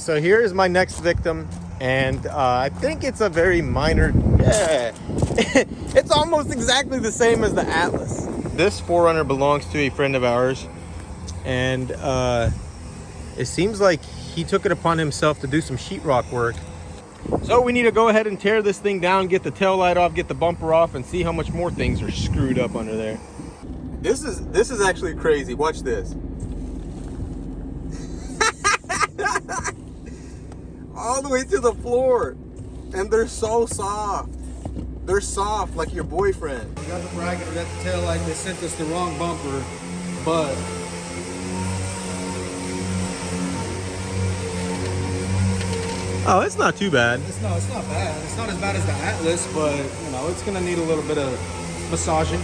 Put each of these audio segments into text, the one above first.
So here is my next victim, and I think it's a very minor, yeah, it's almost exactly the same as the Atlas. This Forerunner belongs to a friend of ours, and it seems like he took it upon himself to do some sheetrock work. So we need to go ahead and tear this thing down, get the tail light off, get the bumper off, and see how much more things are screwed up under there. This is actually crazy. Watch this. All the way to the floor, and they're so soft. They're soft like your boyfriend. We got the bracket, we got the tail light. They sent us the wrong bumper, but Oh, it's not too bad. it's not bad. It's not as bad as the Atlas, but you know, it's gonna need a little bit of massaging.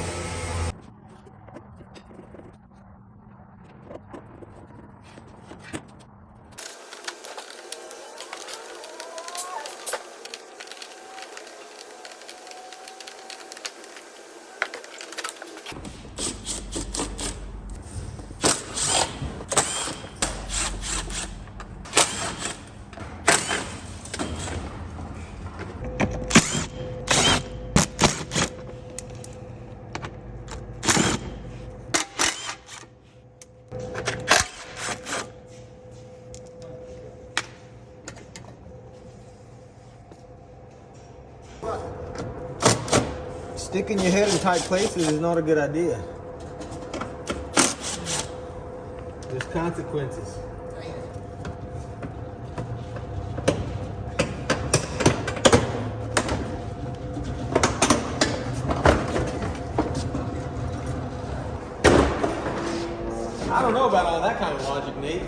Sticking your head in tight places is not a good idea. There's consequences. I don't know about all that kind of logic, Nate.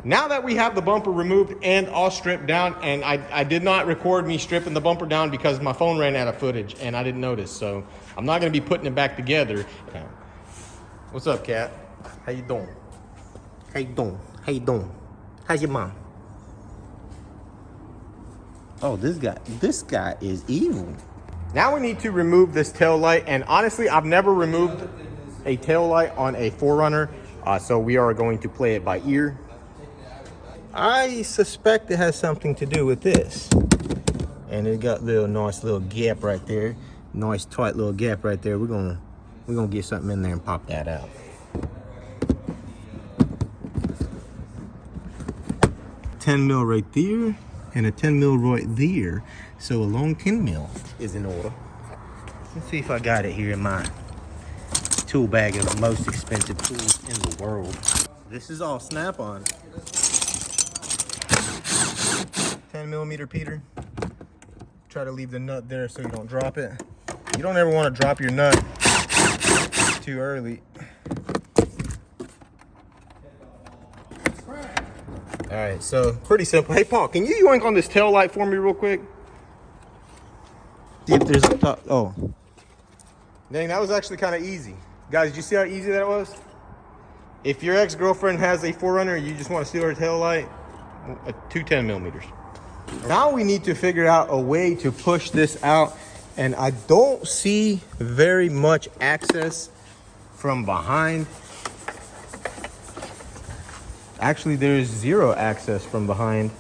Now that we have the bumper removed and all stripped down, and I did not record me stripping the bumper down because my phone ran out of footage and I didn't notice, so I'm not gonna be putting it back together. What's up, Cat? How you doing? How you doing? How you doing? How's your mom? Oh, this guy is evil. Now we need to remove this tail light, and honestly, I've never removed a tail light on a Forerunner, so we are going to play it by ear. I suspect it has something to do with this. And it got nice little gap right there. Nice tight little gap right there. We're gonna get something in there and pop that out. $10 right there and a $10 right there. So a long $10 is in order. Let's see if I got it here in my tool bag of the most expensive tools in the world. This is all snap-on. 10mm Peter. Try to leave the nut there so you don't drop it. You don't ever want to drop your nut too early. All right, so pretty simple. Hey Paul, can you yoink on this tail light for me real quick? See if there's a top. Oh, dang, that was actually kind of easy. Guys, did you see how easy that was? If your ex-girlfriend has a Forerunner, you just want to steal her tail light, 2 10mm. Now we need to figure out a way to push this out, and I don't see very much access from behind. Actually, there's zero access from behind.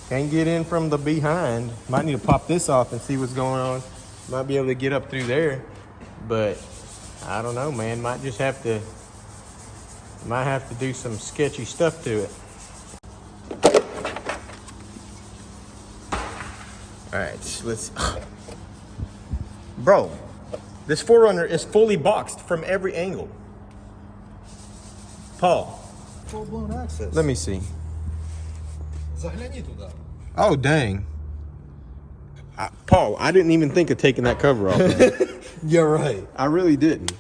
Can't get in from the behind. Might need to pop this off and see what's going on. Might be able to get up through there, but I don't know, man. Might have to do some sketchy stuff to it. All right, let's. Bro, this Forerunner is fully boxed from every angle. Paul. Full-blown access. Let me see. Oh, dang. Paul, I didn't even think of taking that cover off. You're right. I really didn't.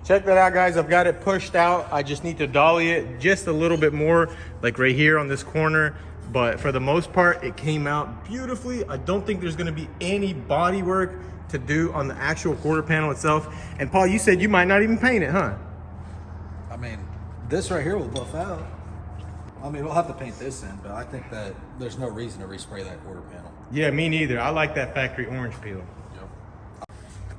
Check that out, guys. I've got it pushed out. I just need to dolly it just a little bit more, like right here on this corner. But for the most part, it came out beautifully. I don't think there's gonna be any body work to do on the actual quarter panel itself. And Paul, you said you might not even paint it, huh? I mean, this right here will buff out. I mean, we'll have to paint this in, but I think that there's no reason to respray that quarter panel. Yeah, me neither. I like that factory orange peel. Yep.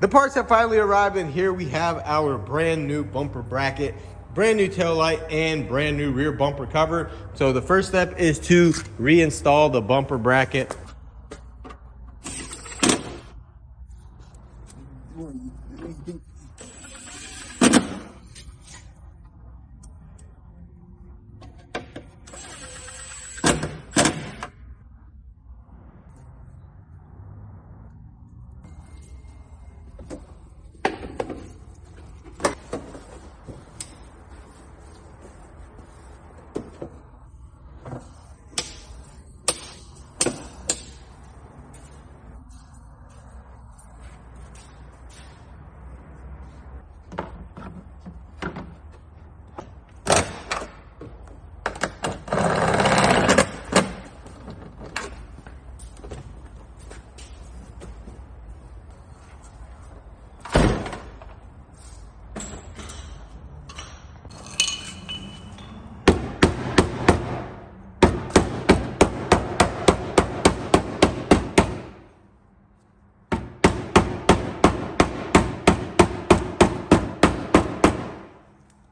The parts have finally arrived, and here we have our brand new bumper bracket, brand new tail light, and brand new rear bumper cover. So the first step is to reinstall the bumper bracket.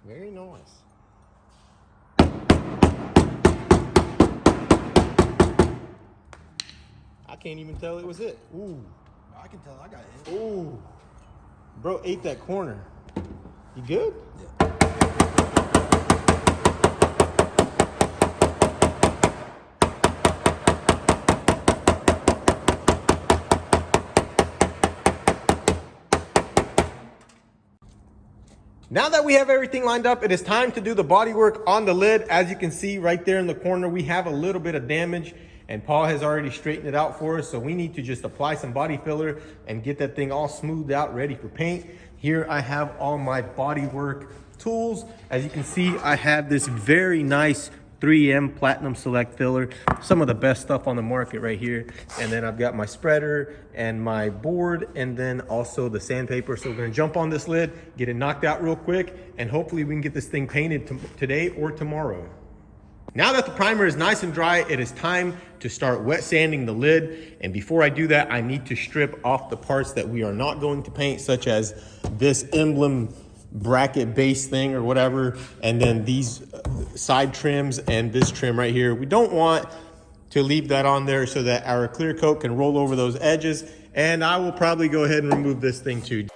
Very nice. I can't even tell it was it. Ooh. I can tell I got hit. Ooh. Bro ate that corner. You good? Yeah. Now that we have everything lined up, it is time to do the body work on the lid. As you can see right there in the corner, we have a little bit of damage, and Paul has already straightened it out for us. So we need to just apply some body filler and get that thing all smoothed out, ready for paint. Here I have all my body work tools. As you can see, I have this very nice 3M Platinum Select filler, some of the best stuff on the market right here. And then I've got my spreader and my board, and then also the sandpaper. So we're gonna jump on this lid, get it knocked out real quick, and hopefully we can get this thing painted today or tomorrow. Now that the primer is nice and dry, it is time to start wet sanding the lid. And before I do that, I need to strip off the parts that we are not going to paint, such as this emblem bracket base thing or whatever, and then these side trims and this trim right here. We don't want to leave that on there so that our clear coat can roll over those edges. And I will probably go ahead and remove this thing too.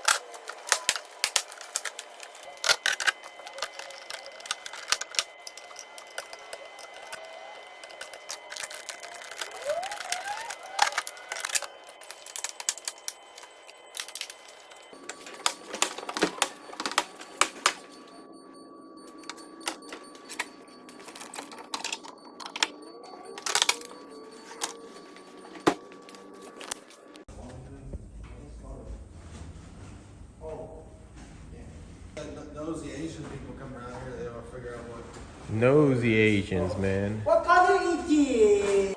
Nosy Asian people come around here, they don't figure out what. Nosy Asians, man. What color it is?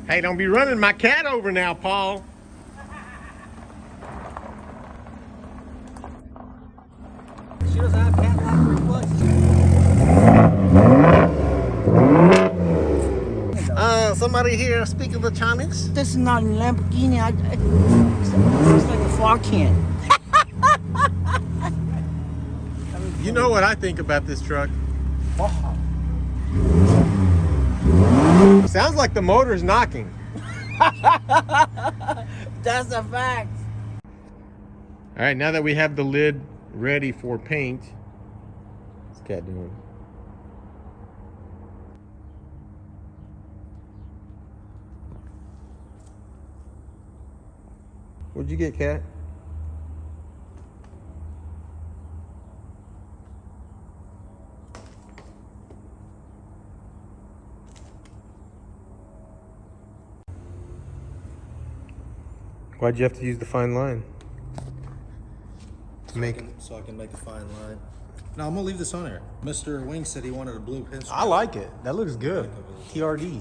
Hey, don't be running my cat over now, Paul. She doesn't have cat-like reflexes. Somebody here speaking the Chinese? This is not a Lamborghini. It's like a fog can. You know what I think about this truck? Sounds like the motor's knocking. That's a fact. All right, now that we have the lid ready for paint, what's cat doing? What'd you get, Cat? Why'd you have to use the fine line? To make. So I can make a fine line. No, I'm gonna leave this on there. Mr. Wing said he wanted a blue pinstripe. I like it. That looks good. TRD.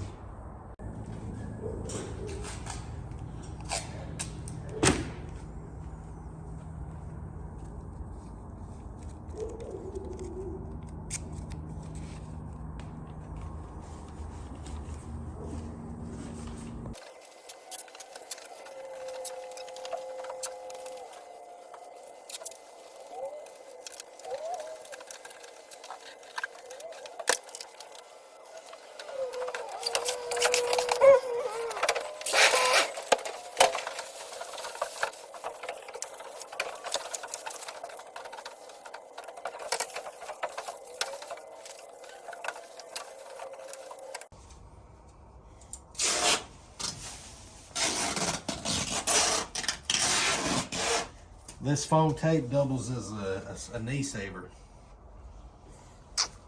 This foam tape doubles as a knee saver.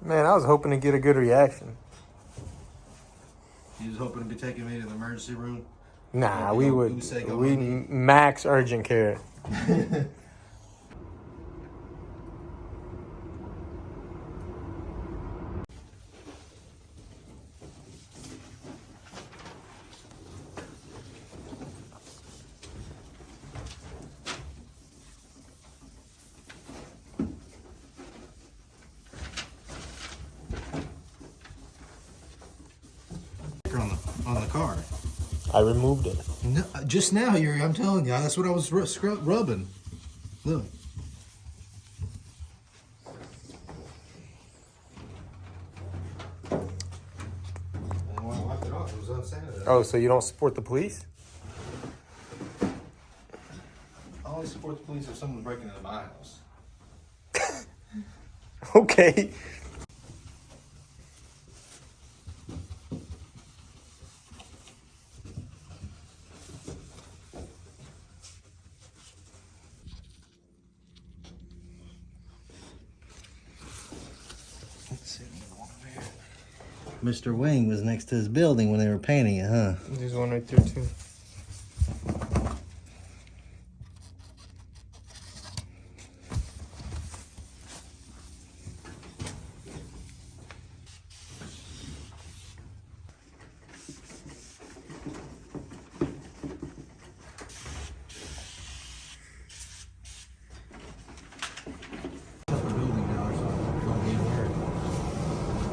Man, I was hoping to get a good reaction. You was hoping to be taking me to the emergency room? Nah, Okay, we go- would. who say go We Monday? max urgent care. On the car. I removed it. No, just now, Yuri, I'm telling you, that's what I was rubbing. Look. And when I wiped it off, it was unsanitary. Oh, so you don't support the police? I only support the police if someone's breaking into my house. Okay. Mr. Wing was next to his building when they were painting it, huh? There's one right there too. The building now, so don't be worried.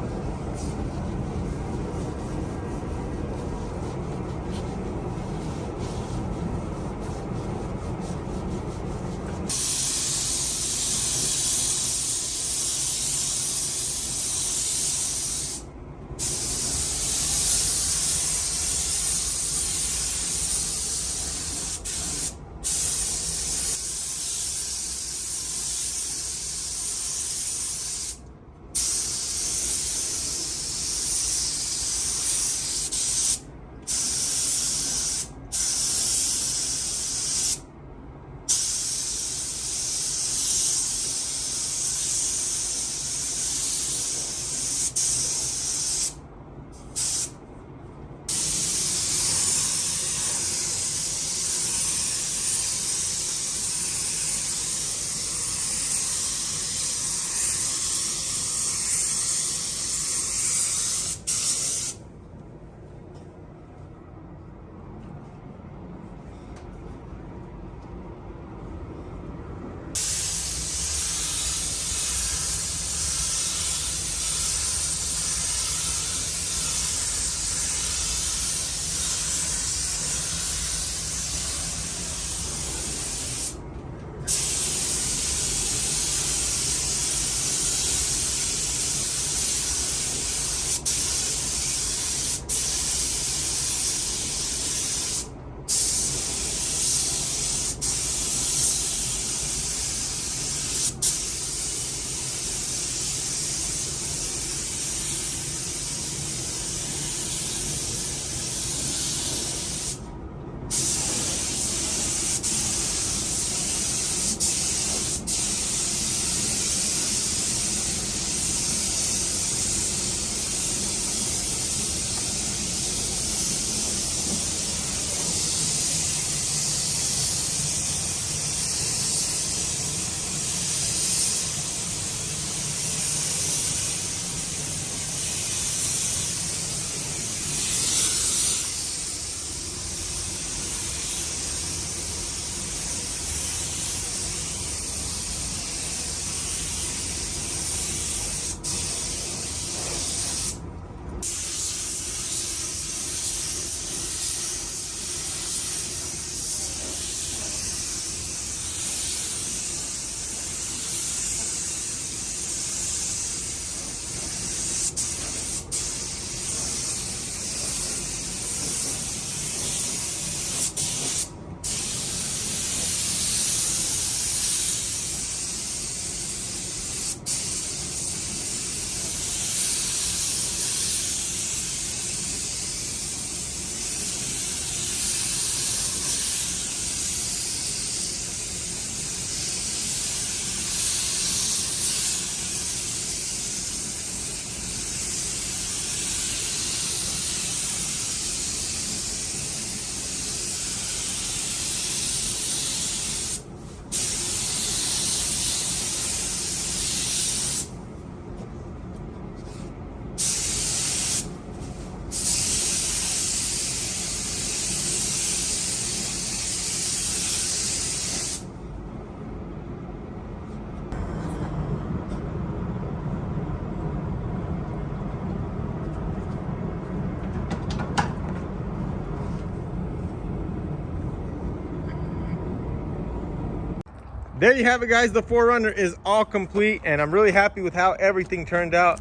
there you have it, guys. The Forerunner is all complete, and I'm really happy with how everything turned out.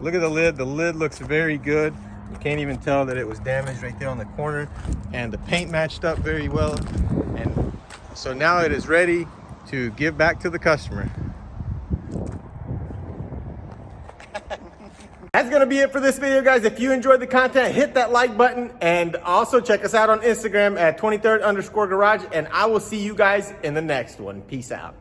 Look at the lid. The lid looks very good. You can't even tell that it was damaged right there on the corner, and the paint matched up very well. And so now it is ready to give back to the customer. That's gonna be it for this video, guys. If you enjoyed the content, hit that like button, and also check us out on Instagram at 23rd_garage, and I will see you guys in the next one. Peace out.